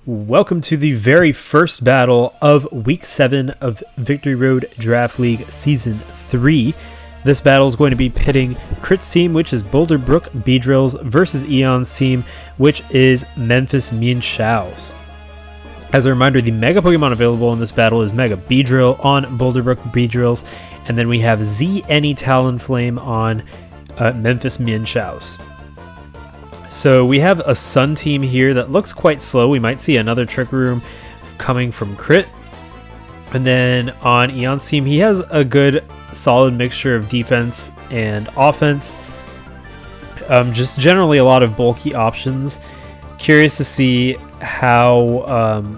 Welcome to the very first battle of Week 7 of Victory Road Draft League Season 3. This battle is going to be pitting Crit's team, which is Boulder, Brook, Beedrills, versus Eon's team, which is Memphis, Mienshaos. As a reminder, the Mega Pokemon available in this battle is Mega Beedrill on Boulder, Brook, Beedrills, and then we have Z Any Talonflame on Memphis, Mienshaos. So we have a Sun team here that looks quite slow. We might see another Trick Room coming from Crit. And then on Eon's team, he has a good solid mixture of defense and offense. Just generally a lot of bulky options. Curious to see how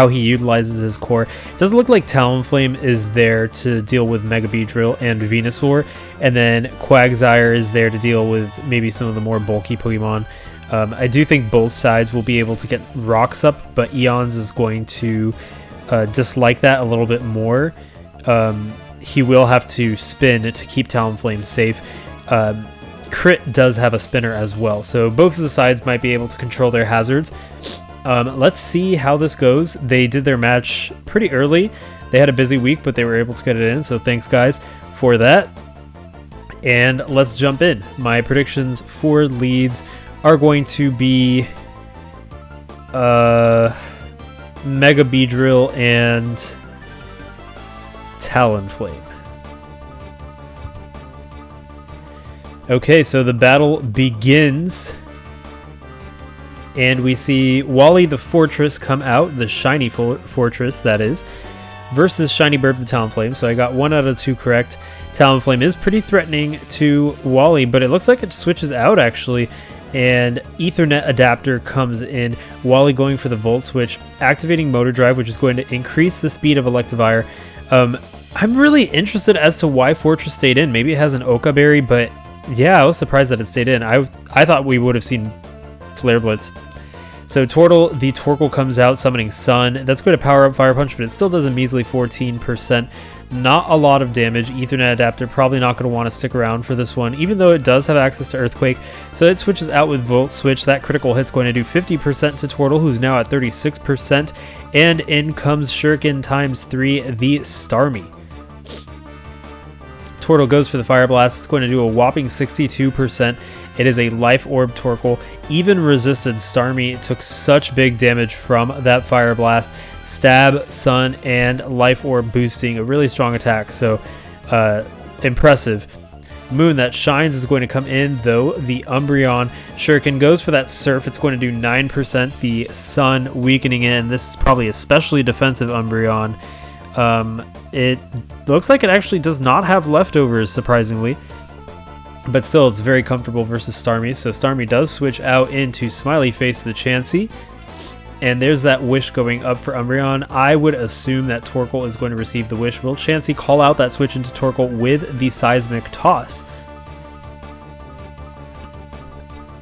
he utilizes his core. It doesn't look like Talonflame is there to deal with Mega Beedrill and Venusaur, and then Quagsire is there to deal with maybe some of the more bulky Pokemon. I do think both sides will be able to get rocks up, but Eons is going to dislike that a little bit more. He will have to spin to keep Talonflame safe. Crit does have a spinner as well, so both of the sides might be able to control their hazards. Let's see how this goes. They did their match pretty early. They had a busy week, but they were able to get it in, so thanks guys for that. And let's jump in. My predictions for leads are going to be Mega Beedrill and Talonflame. Okay, so the battle begins. And we see Wally the Fortress come out, the Shiny Fortress, that is, versus Shiny Burb the Talonflame. So I got 1 out of 2 correct. Talonflame is pretty threatening to Wally, but it looks like it switches out, actually. And Ethernet Adapter comes in. Wally going for the Volt Switch, activating Motor Drive, which is going to increase the speed of Electivire. I'm really interested as to why Fortress stayed in. Maybe it has an Oka Berry, but yeah, I was surprised that it stayed in. I thought we would have seen Flare Blitz. So Tortle, the Torkoal comes out, summoning Sun. That's going to power up Fire Punch, but it still does a measly 14%. Not a lot of damage. Ethernet Adapter probably not going to want to stick around for this one, even though it does have access to Earthquake. So it switches out with Volt Switch. That critical hit's going to do 50% to Tortle, who's now at 36%. And in comes Shuriken times 3, the Starmie. Tortle goes for the Fire Blast. It's going to do a whopping 62%. It is a Life Orb Torkoal. Even resisted Starmie took such big damage from that Fire Blast. Stab, Sun, and Life Orb boosting a really strong attack. So impressive. Moon that shines is going to come in, though. The Umbreon Shuriken goes for that Surf. It's going to do 9%. The Sun weakening in. This is probably especially defensive Umbreon. It looks like it actually does not have leftovers, surprisingly. But still, it's very comfortable versus Starmie. So Starmie does switch out into Smiley Face the Chansey. And there's that Wish going up for Umbreon. I would assume that Torkoal is going to receive the Wish. Will Chansey call out that switch into Torkoal with the Seismic Toss?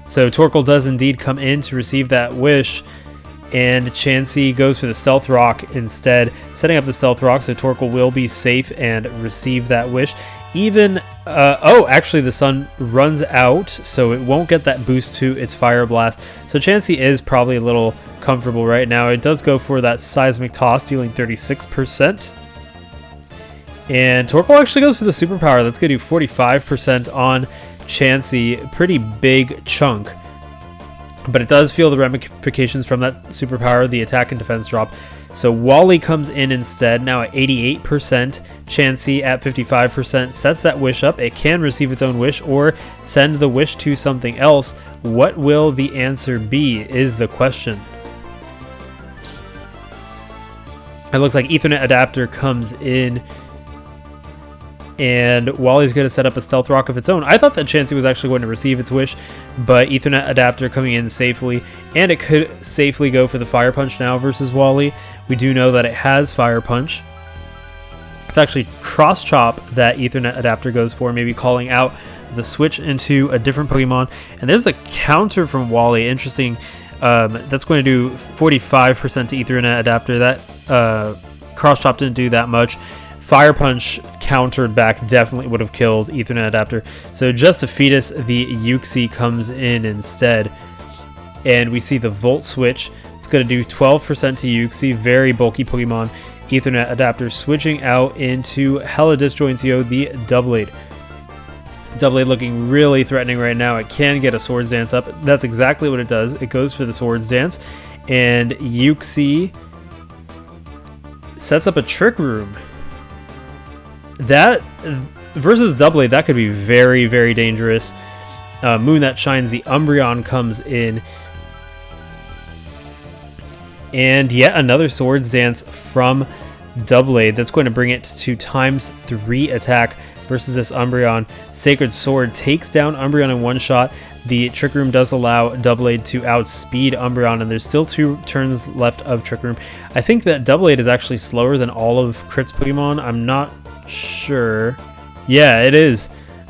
So Torkoal does indeed come in to receive that Wish. And Chansey goes for the Stealth Rock instead, setting up the Stealth Rock so Torkoal will be safe and receive that Wish. Actually the Sun runs out, so it won't get that boost to its Fire Blast. So Chansey is probably a little comfortable right now. It does go for that Seismic Toss, dealing 36%. And Torkoal actually goes for the Superpower. That's going to do 45% on Chansey. Pretty big chunk. But it does feel the ramifications from that Superpower, the attack and defense drop. So Wally comes in instead, now at 88%. Chansey at 55%, sets that Wish up. It can receive its own Wish or send the Wish to something else. What will the answer be is the question. It looks like Ethernet Adapter comes in, and Wally's going to set up a Stealth Rock of its own. I thought that Chansey was actually going to receive its Wish, but Ethernet Adapter coming in safely, and it could safely go for the Fire Punch now versus Wally. We do know that it has Fire Punch. It's actually Cross Chop that Ethernet Adapter goes for, maybe calling out the switch into a different Pokemon. And there's a counter from Wally. Interesting. That's going to do 45% to Ethernet Adapter. That Cross Chop didn't do that much. Fire Punch countered back definitely would have killed Ethernet Adapter. So just to Fetus, the Uxie comes in instead. And we see the Volt Switch. It's going to do 12% to Uxie, very bulky Pokemon. Ethernet adapter switching out into Hella Disjointio, the Doublade. Doublade looking really threatening right now. It can get a Swords Dance up. That's exactly what it does. It goes for the Swords Dance. And Uxie sets up a Trick Room. That versus Doublade, that could be very, very dangerous. Moon that shines, the Umbreon comes in. And yet another Swords Dance from Doublade. That's going to bring it to ×3 attack versus this Umbreon. Sacred Sword takes down Umbreon in one shot. The Trick Room does allow Doublade to outspeed Umbreon, and there's still 2 turns left of Trick Room. I think that Doublade is actually slower than all of Crit's Pokemon. I'm not sure. Yeah, it is.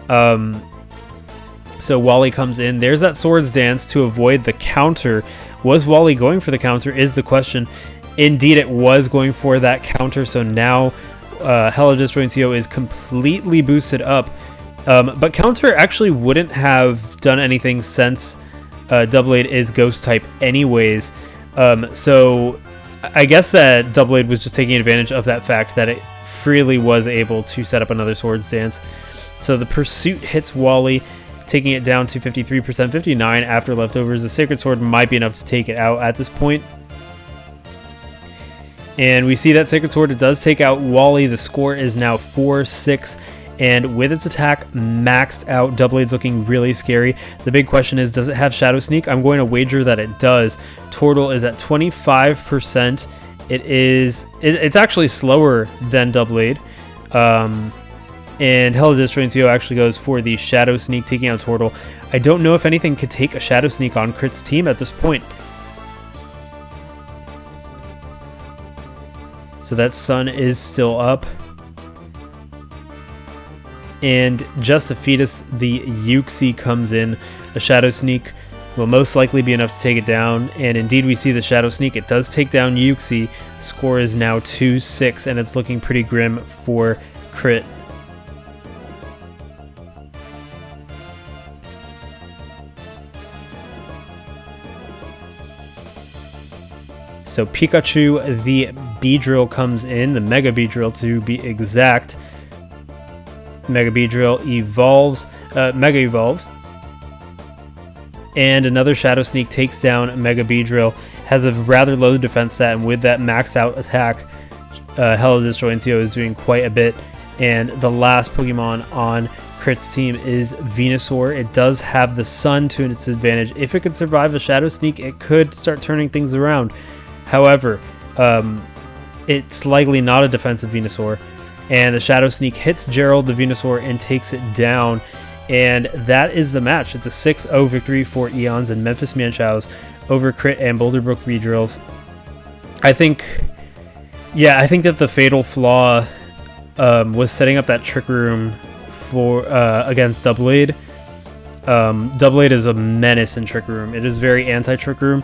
So Wally comes in. There's that Swords Dance to avoid the counter. Was Wally going for the counter is the question. Indeed, it was going for that counter, so now Hella Disjointio is completely boosted up. But counter actually wouldn't have done anything since Doublade is Ghost type anyways. So I guess that Doublade was just taking advantage of that fact that it freely was able to set up another Swords Dance. So the Pursuit hits Wally, taking it down to 53%, 59 after leftovers. The Sacred Sword might be enough to take it out at this point. And we see that Sacred Sword, it does take out Wally. The score is now 4-6. And with its attack maxed out, Doublade's looking really scary. The big question is, does it have Shadow Sneak? I'm going to wager that it does. Tortle is at 25%. It's actually slower than Doublade. And Hella Disjointio actually goes for the Shadow Sneak, taking out Tortle. I don't know if anything could take a Shadow Sneak on Crit's team at this point. So that sun is still up. And just to feed us, the Uxie comes in. A Shadow Sneak will most likely be enough to take it down. And indeed, we see the Shadow Sneak. It does take down Uxie. Score is now 2-6, and it's looking pretty grim for Crit. So Pikachu, the Beedrill comes in, the Mega Beedrill to be exact. Mega Beedrill evolves, Mega evolves. And another Shadow Sneak takes down Mega Beedrill. Has a rather low defense stat, and with that maxed out attack, Hella Disjointio is doing quite a bit. And the last Pokemon on Crit's team is Venusaur. It does have the sun to its advantage. If it could survive a Shadow Sneak, it could start turning things around. However, it's likely not a defensive Venusaur. And the Shadow Sneak hits Gerald, the Venusaur, and takes it down. And that is the match. It's a 6-0 victory for Eons and Memphis Mienshaos over Crit and Boulder Brook Beedrills. I think that the fatal flaw was setting up that Trick Room for against Doublade. Doublade is a menace in Trick Room. It is very anti-Trick Room.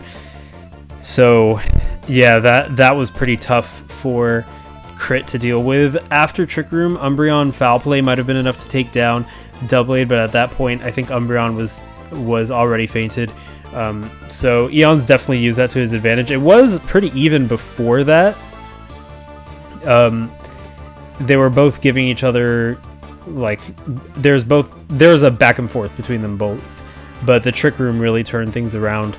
So, yeah, that was pretty tough for Crit to deal with. After Trick Room, Umbreon Foul Play might have been enough to take down Doublade, but at that point, I think Umbreon was already fainted. So Eons definitely used that to his advantage. It was pretty even before that. They were both giving each other, like, there's a back and forth between them both, but the Trick Room really turned things around.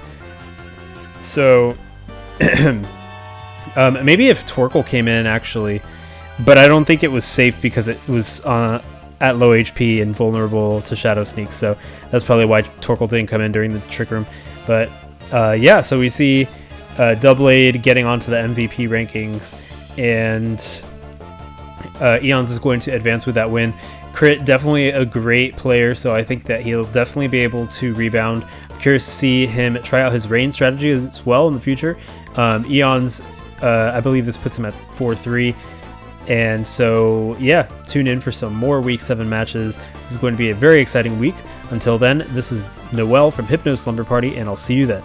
So maybe if Torkoal came in, actually, but I don't think it was safe because it was at low HP and vulnerable to Shadow Sneak, so that's probably why Torkoal didn't come in during the Trick Room. But yeah, so we see Doublade getting onto the MVP rankings, and Eons is going to advance with that win. Crit, definitely a great player, so I think that he'll definitely be able to rebound. I'm curious to see him try out his rain strategy as well in the future. Eons, I believe this puts him at 4-3. And so, yeah, tune in for some more Week 7 matches. This is going to be a very exciting week. Until then, this is Noel from Hypno Slumber Party, and I'll see you then.